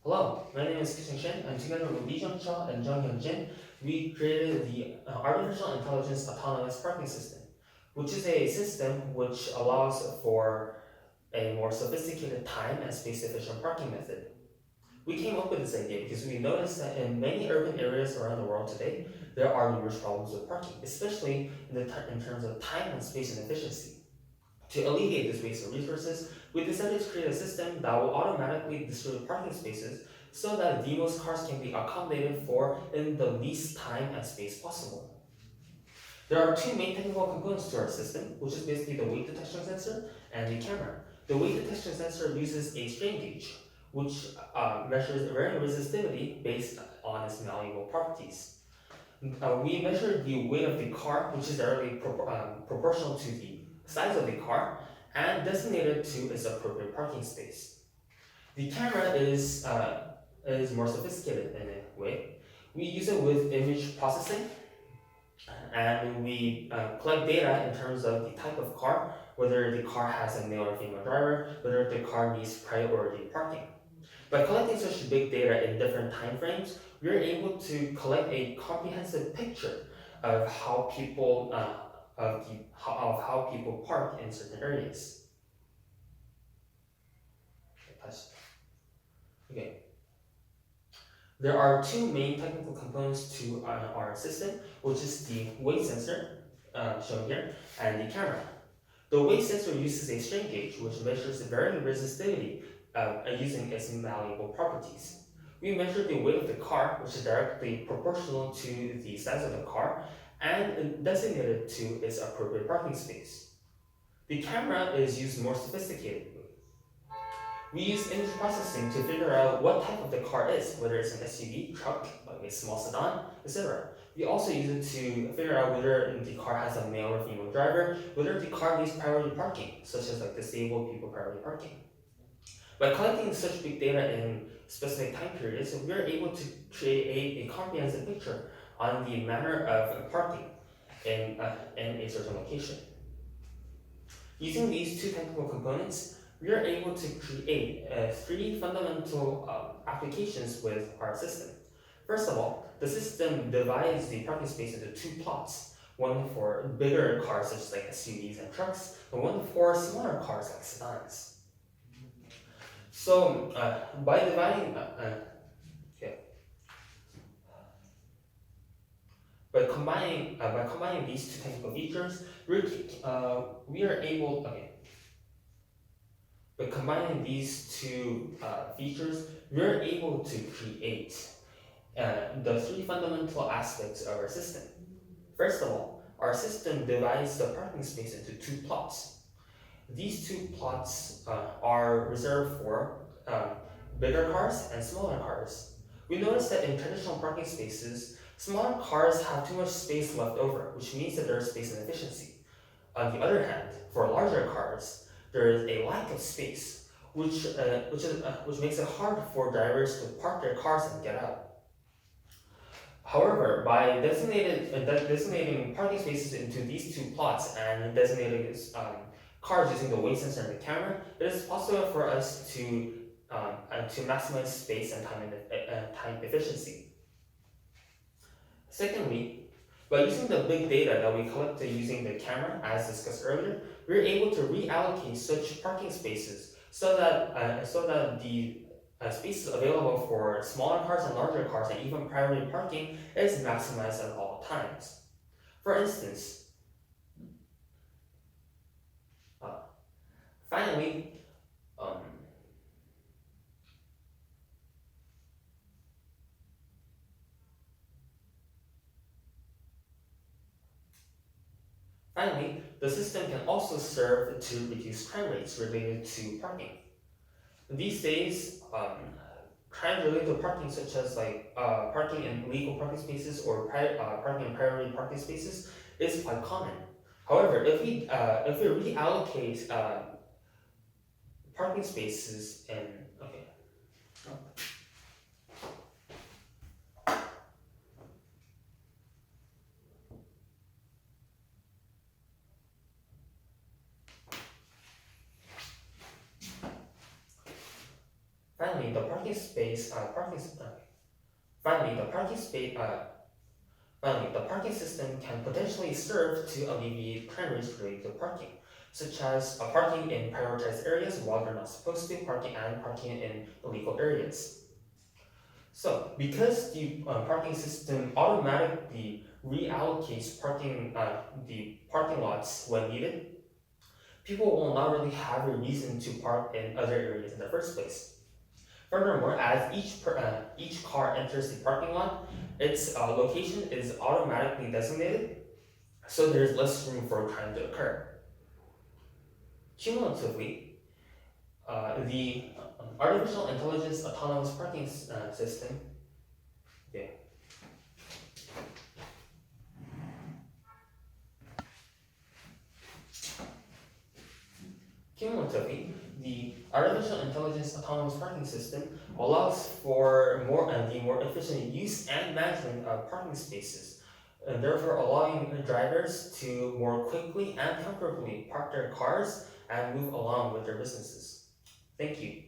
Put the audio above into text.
Hello, my name is Chisinau, and together with Lee Jung-cho and Jung Hyun-jin, we created the Artificial Intelligence Autonomous Parking System, which is a system which allows for a more sophisticated time and space-efficient parking method. We came up with this idea because we noticed that in many urban areas around the world today, there are numerous problems with parking, especially in terms of time and space and efficiency. To alleviate this waste of resources, we decided to create a system that will automatically distribute parking spaces so that the most cars can be accommodated for in the least time and space possible. There are two main technical components to our system, which is basically the weight detection sensor and the camera. The weight detection sensor uses a strain gauge, which measures varying resistivity based on its malleable properties. We measured the weight of the car, which is directly proportional to the size of the car, and designated to its appropriate parking space. The camera is more sophisticated in a way. We use it with image processing, and we collect data in terms of the type of car, whether the car has a male or female driver, whether the car needs priority parking. By collecting such big data in different time frames, we are able to collect a comprehensive picture of how people how people park in certain areas. Okay. There are two main technical components to our system, which is the weight sensor, shown here, and the camera. The weight sensor uses a strain gauge, which measures the varying resistivity using its malleable properties. We measure the weight of the car, which is directly proportional to the size of the car, and designate it to its appropriate parking space. The camera is used more sophisticatedly. We use image processing to figure out what type of the car is, whether it's an SUV, truck, like a small sedan, etc. We also use it to figure out whether the car has a male or female driver, whether the car needs priority parking, such as like disabled people priority parking. By collecting such big data in specific time periods, we are able to create a comprehensive picture on the manner of parking in a certain location. Using these two technical components, we are able to create three fundamental applications with our system. First of all, the system divides the parking space into two plots, one for bigger cars such as like SUVs and trucks, and one for smaller cars like sedans. So by dividing, by combining these two technical features, we are able. By combining these two features, we're able to create the three fundamental aspects of our system. First of all, our system divides the parking space into two plots. These two plots are reserved for bigger cars and smaller cars. We noticed that in traditional parking spaces, smaller cars have too much space left over, which means that there is space inefficiency. On the other hand, for larger cars, there is a lack of space, which makes it hard for drivers to park their cars and get out. However, by designating parking spaces into these two plots and designating cars using the weight sensor and the camera, it is possible for us to maximize space and time efficiency. Secondly, by using the big data that we collected using the camera, as discussed earlier, we're able to reallocate such parking spaces so that the spaces available for smaller cars and larger cars and even priority parking is maximized at all times. For instance, finally, the system can also serve to reduce crime rates related to parking. These days, crime related to parking, such as like parking in illegal parking spaces or parking in priority parking spaces, is quite common. However, if we reallocate parking spaces in Finally, Finally, the parking system can potentially serve to alleviate crime risks related to parking, such as parking in prioritized areas while you're not supposed to, parking in illegal areas. So, because the parking system automatically reallocates the parking lots when needed, people will not really have a reason to park in other areas in the first place. Furthermore, as each car enters the parking lot, its location is automatically designated, so there's less room for crime to occur. Cumulatively, the artificial intelligence autonomous parking system. Yeah. Cumulatively, the artificial intelligence autonomous parking system allows for the more efficient use and management of parking spaces, and therefore allowing drivers to more quickly and comfortably park their cars and move along with their businesses. Thank you.